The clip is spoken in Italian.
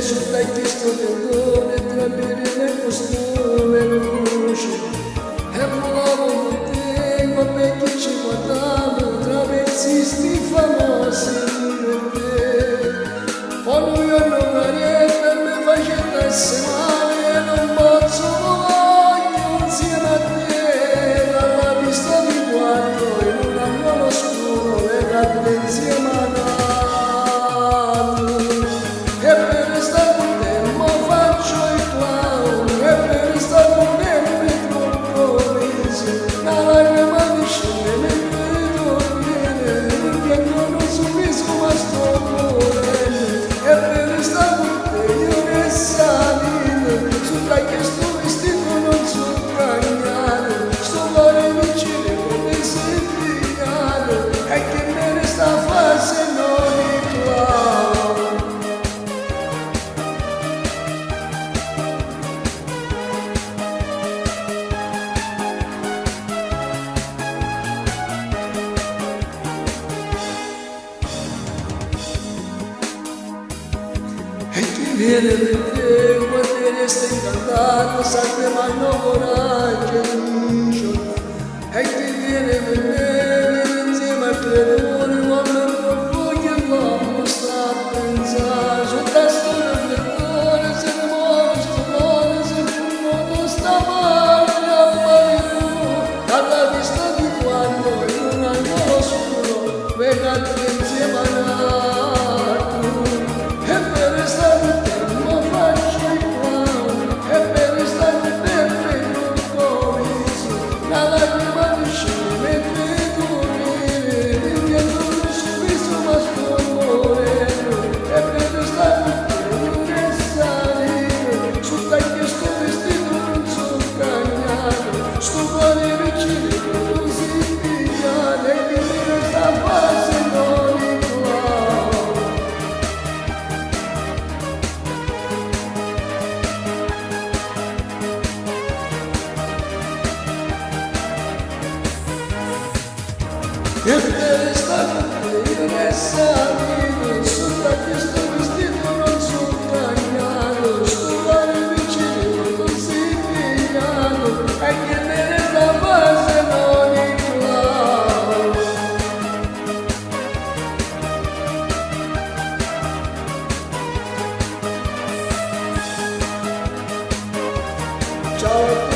sotto questo perdone tra bene e costume non conosce e volavo con te come chi ci guardava tra pensisti famosi per te o lui o non arietta mi faceva essere male e non posso voglio insieme a te dalla vista di quando in un angolo scuro le cadde insieme a noi. E chi viene per te, quando resta incantato, sa che vanno coraggio e chi viene per me, viene insieme al credore, quando il profoglio e l'uomo sta a pensare, sul tasto riflettore, se ne muove sto cuore, se il mondo sta male, appare tu, alla vista di quando in un angolo scuro, venate insieme a noi. E per stare io ne salito, sotto questo vestito non sono bagnato, stuvare vicino così pigliato, e che me ne fa base non inclavo. Ciao.